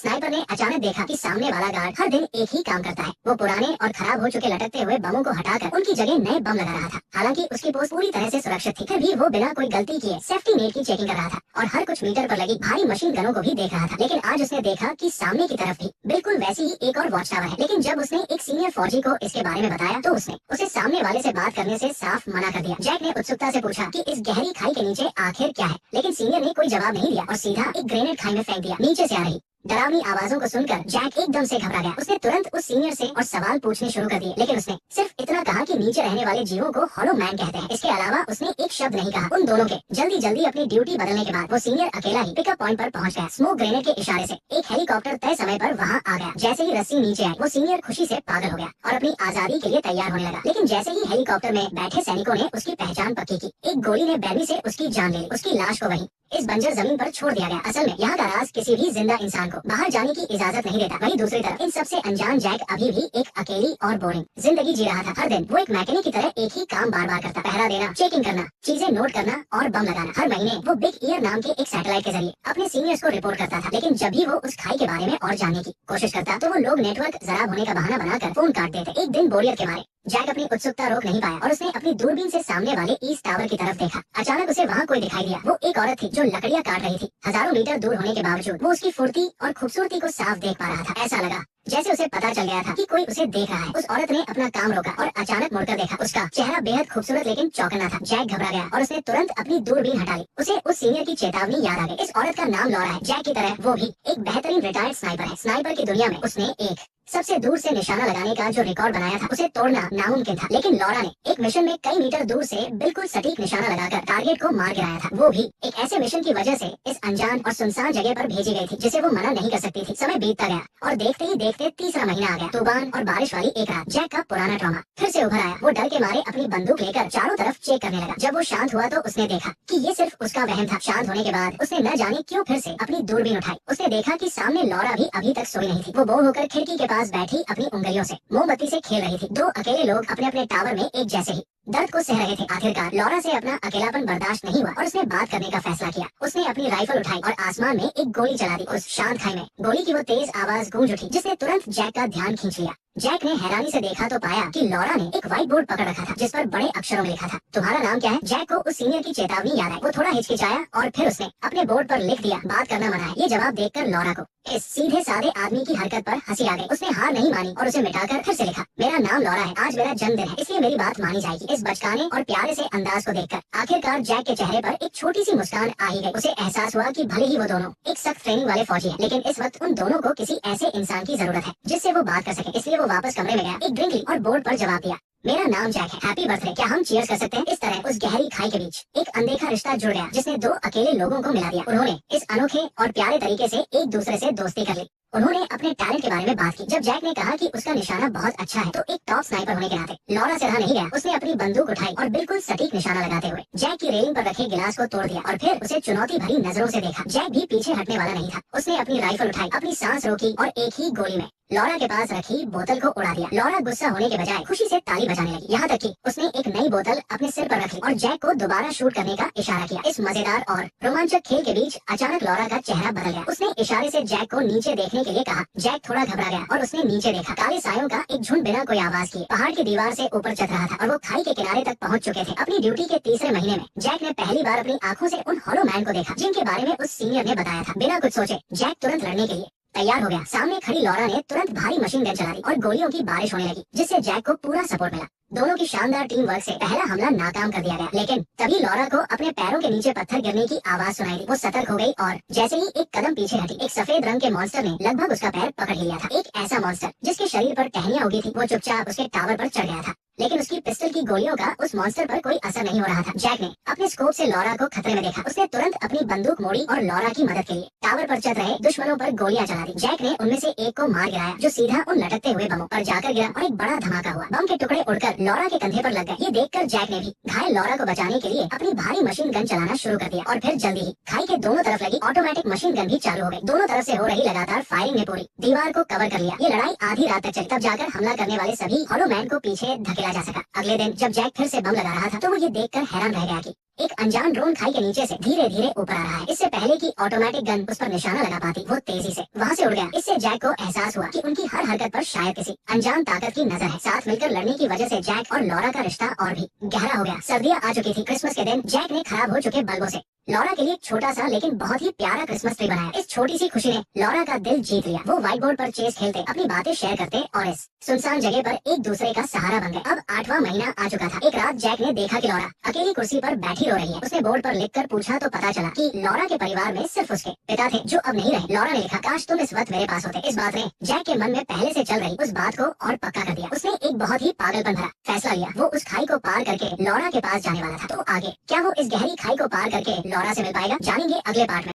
Sniper ने अचानक देखा कि सामने वाला गार्ड हर दिन एक ही काम करता है। वो पुराने और खराब हो चुके लटकते हुए बमों को हटाकर उनकी जगह नए बम लगा रहा था। हालांकि उसकी पोस्ट पूरी तरह से सुरक्षित थी, फिर भी वो बिना कोई गलती किए सेफ्टी नेट की चेकिंग कर रहा था और हर कुछ मीटर पर लगी भारी मशीन गनों को भी देख रहा था। लेकिन आज उसने देखा कि सामने की तरफ भी बिल्कुल वैसी ही एक और वॉच टावर है। लेकिन जब उसने एक सीनियर फौजी को इसके बारे में बताया तो उसने उसे सामने वाले से बात करने से साफ मना कर दिया। जैक ने उत्सुकता से पूछा कि इस गहरी खाई के नीचे आखिर क्या है, लेकिन सीनियर ने कोई जवाब नहीं दिया और सीधा एक ग्रेनेड खाई में फेंक दिया। नीचे से आ रही डरावनी आवाजों को सुनकर जैक एकदम से घबरा गया। उसने तुरंत उस सीनियर से और सवाल पूछने शुरू कर दिए, लेकिन उसने सिर्फ इतना कहा कि नीचे रहने वाले जीवों को हॉलो मैन कहते हैं। इसके अलावा उसने एक शब्द नहीं कहा। उन दोनों के जल्दी जल्दी अपनी ड्यूटी बदलने के बाद वो सीनियर अकेला ही पिकअप पॉइंट पर पहुंच गया। स्मोक ग्रेनेड के इशारे से एक हेलीकॉप्टर तय समय पर वहां आ गया। जैसे ही रस्सी नीचे आई वो सीनियर खुशी से पागल हो गया और अपनी आजादी के लिए तैयार होने लगा। लेकिन जैसे ही हेलीकॉप्टर में बैठे सैनिकों ने उसकी पहचान पक्की की, एक गोली ने बैरनी से उसकी जान ले ली। उसकी लाश को वहीं इस बंजर जमीन पर छोड़ दिया गया। असल में यहाँ का राज किसी भी जिंदा इंसान को बाहर जाने की इजाजत नहीं देता। वहीं दूसरी तरफ इन सबसे अनजान जैक अभी भी एक अकेली और बोरिंग जिंदगी जी रहा था। हर दिन वो एक मैकेनिक की तरह एक ही काम बार बार करता, पहरा देना, चेकिंग करना, चीजें नोट करना और बम लगाना। हर महीने वो बिग ईयर नाम के एक सैटेलाइट के जरिए अपने सीनियर्स को रिपोर्ट करता था। लेकिन जब भी वो उस खाई के बारे में और जानने की कोशिश करता तो वो लोग नेटवर्क जराब होने का बहाना बनाकर फोन काट देते। एक दिन बोरियत के मारे जैक अपनी उत्सुकता रोक नहीं पाया और उसने अपनी दूरबीन से सामने वाले ईस्ट टावर की तरफ देखा। अचानक उसे वहाँ कोई दिखाई दिया। वो एक औरत थी जो लकड़ियाँ काट रही थी। हजारों मीटर दूर होने के बावजूद वो उसकी फुर्ती और खूबसूरती को साफ देख पा रहा था। ऐसा लगा जैसे उसे पता चल गया था कि कोई उसे देख रहा है। उस औरत ने अपना काम रोका और अचानक मुड़कर देखा। उसका चेहरा बेहद खूबसूरत लेकिन चौकन्ना था। जैक घबरा गया और उसने तुरंत अपनी दूरबीन हटा ली। उसे उस सीनियर की चेतावनी याद आ गई। इस औरत का नाम लॉरा है। जैक की तरह वो भी एक बेहतरीन रिटायर्ड स्नाइपर है। स्नाइपर की दुनिया में उसने एक सबसे दूर से निशाना लगाने का जो रिकॉर्ड बनाया था उसे तोड़ना नामुमकिन था। लेकिन लॉरा ने एक मिशन में कई मीटर दूर से बिल्कुल सटीक निशाना लगाकर टारगेट को मार गिराया था। वो भी एक ऐसे मिशन की वजह से इस अनजान और सुनसान जगह पर भेजी गई थी जिसे वो मना नहीं कर सकती थी। समय बीतता गया और देखते ही देखते तीसरा महीना आ गया। तूफान और बारिश वाली एक रात जैक का पुराना ट्रॉमा फिर से उभर आया। वो डर के मारे अपनी बंदूक लेकर चारों तरफ चेक करने लगा। जब वो शांत हुआ तो उसने देखा कि ये सिर्फ उसका वहम था। शांत होने के बाद उसने न जाने क्यों फिर से अपनी दूरबीन उठाई। उसने देखा कि सामने लॉरा भी अभी तक सोई नहीं थी। वो बोर होकर खिड़की के पास बैठी अपनी उंगलियों से मोमबत्ती से खेल रही थी। दो अकेले लोग अपने अपने टावर में एक जैसे ही दर्द को सह रहे थे। आखिरकार लॉरा से अपना अकेलापन बर्दाश्त नहीं हुआ और उसने बात करने का फैसला किया। उसने अपनी राइफल उठाई और आसमान में एक गोली चला दी। उस शांत खाई में गोली की वो तेज आवाज गूंज उठी जिसने तुरंत जैक का ध्यान खींच लिया। जैक ने हैरानी से देखा तो पाया कि लॉरा ने एक व्हाइट बोर्ड पकड़ रखा था जिस पर बड़े अक्षरों में लिखा था, तुम्हारा नाम क्या है? जैक को उस सीनियर की चेतावनी याद आई। वो थोड़ा हिचकिचाया और फिर उसने अपने बोर्ड पर लिख दिया, बात करना मना है। ये जवाब देखकर लॉरा को इस सीधे साधे आदमी की हरकत पर हंसी आ गई। उसने हार नहीं मानी और उसे मिटाकर फिर से लिखा, मेरा नाम लॉरा है, आज मेरा जन्मदिन है, इसलिए मेरी बात मानी जाएगी। इस बचकाने और प्यारे से अंदाज को देखकर आखिरकार जैक के चेहरे पर एक छोटी सी मुस्कान आ ही गई। उसे एहसास हुआ कि भले ही वो दोनों एक सख्त ट्रेनिंग वाले फौजी हैं, लेकिन इस वक्त उन दोनों को किसी ऐसे इंसान की जरूरत है जिससे वो बात कर सके। इसलिए वो वापस कमरे में गया, एक ड्रिंक ली और बोर्ड पर जवाब दिया, मेरा नाम जैक है, हैप्पी बर्थडे, क्या हम चीयर्स कर सकते हैं? इस तरह उस गहरी खाई के बीच एक अनदेखा रिश्ता जुड़ गया जिसने दो अकेले लोगों को मिला दिया। उन्होंने इस अनोखे और प्यारे तरीके से एक दूसरे से दोस्ती कर ली। उन्होंने अपने टैलेंट के बारे में बात की। जब जैक ने कहा कि उसका निशाना बहुत अच्छा है तो एक टॉप स्नाइपर होने के नाते लॉरा से रहा नहीं गया। उसने अपनी बंदूक उठाई और बिल्कुल सटीक निशाना लगाते हुए जैक की रेलिंग पर रखे गिलास को तोड़ दिया और फिर उसे चुनौती भरी नजरों से देखा। जैक भी पीछे हटने वाला नहीं था। उसने अपनी राइफल उठाई, अपनी सांस रोकी और एक ही गोली में लॉरा के पास रखी बोतल को उड़ा दिया। लॉरा गुस्सा होने के बजाय खुशी से ताली बजाने लगी। यहाँ तक कि उसने एक नई बोतल अपने सिर पर रख ली और जैक को दोबारा शूट करने का इशारा किया। इस मजेदार और रोमांचक खेल के बीच अचानक लॉरा का चेहरा बदल गया। उसने इशारे से जैक को नीचे देखने के लिए कहा। जैक थोड़ा घबरा गया और उसने नीचे देखा। काले सायों का एक झुंड बिना कोई आवाज किए पहाड़ की दीवार से ऊपर चढ़ रहा था और वो खाई के किनारे तक पहुंच चुके थे। अपनी ड्यूटी के तीसरे महीने में जैक ने पहली बार अपनी आंखों से उन हॉलो मैन को देखा जिनके बारे में उस सीनियर ने बताया था। बिना कुछ सोचे जैक तुरंत लड़ने के लिए तैयार हो गया। सामने खड़ी लॉरा ने तुरंत भारी मशीन गन चला दी और गोलियों की बारिश होने लगी जिससे जैक को पूरा सपोर्ट मिला। दोनों की शानदार टीम वर्क से पहला हमला नाकाम कर दिया गया। लेकिन तभी लॉरा को अपने पैरों के नीचे पत्थर गिरने की आवाज सुनाई दी। वो सतर्क हो गई और जैसे ही एक कदम पीछे हटी एक सफेद रंग के मॉन्स्टर ने लगभग उसका पैर पकड़ लिया था। एक ऐसा मॉन्स्टर जिसके शरीर पर टहनियां उगी थी। वो चुपचाप उसके टावर पर चढ़ गया था लेकिन उसकी पिस्टल की गोलियों का उस मॉन्स्टर पर कोई असर नहीं हो रहा था। जैक ने अपने स्कोप से लॉरा को खतरे में देखा। उसने तुरंत अपनी बंदूक मोड़ी और लॉरा की मदद के लिए टावर पर चढ़ रहे दुश्मनों पर गोलियां चला दी। जैक ने उनमें से एक को मार गिराया जो सीधा उन लटकते हुए बमों पर जाकर गिरा और एक बड़ा धमाका हुआ। बम के टुकड़े उड़कर लॉरा के कंधे पर लग गए। ये देखकर जैक ने भी घायल लॉरा को बचाने के लिए अपनी भारी मशीन गन चलाना शुरू कर दिया और फिर जल्दी ही खाई के दोनों तरफ लगी ऑटोमेटिक मशीन गन भी चालू हो गई। दोनों तरफ से हो रही लगातार फायरिंग ने पूरी दीवार को कवर कर लिया। ये लड़ाई आधी रात तक चली, तब जाकर हमला करने वाले सभी हॉलो मैन को पीछे धकेला जा सका। अगले दिन जब जैक फिर से बम लगा रहा था तो वो ये देखकर हैरान रह गया कि एक अनजान ड्रोन खाई के नीचे से धीरे धीरे ऊपर आ रहा है। इससे पहले कि ऑटोमेटिक गन उस पर निशाना लगा पाती, वो तेजी से वहाँ से उड़ गया। इससे जैक को एहसास हुआ कि उनकी हर हरकत पर शायद किसी अनजान ताकत की नजर है। साथ मिलकर लड़ने की वजह से जैक और लॉरा का रिश्ता और भी गहरा हो गया। सर्दियाँ आ चुकी थी। क्रिसमस के दिन जैक ने खराब हो चुके बल्बों से लॉरा के लिए एक छोटा सा लेकिन बहुत ही प्यारा क्रिसमस ट्री बनाया। इस छोटी सी खुशी ने लॉरा का दिल जीत लिया। वो व्हाइट बोर्ड पर चेस खेलते, अपनी बातें शेयर करते और इस सुनसान जगह पर एक दूसरे का सहारा बन गए। अब 8वां महीना आ चुका था। एक रात जैक ने देखा कि लॉरा अकेली कुर्सी पर बैठी रो रही है। उसने बोर्ड पर लिखकर पूछा तो पता चला कि लॉरा के परिवार में सिर्फ उसके पिता थे जो अब नहीं रहे। लॉरा ने लिखा, काश तुम इस वक्त मेरे पास होते। इस बात ने जैक के मन में पहले से चल रही उस बात को और पक्का कर दिया। उसने एक बहुत ही पागलपन भरा फैसला लिया। वो उस खाई को पार करके लॉरा के पास जाने वाला था। तो आगे क्या वो इस गहरी खाई को पार करके लॉरा से मिल पाएगा? जानेंगे अगले पार्ट में।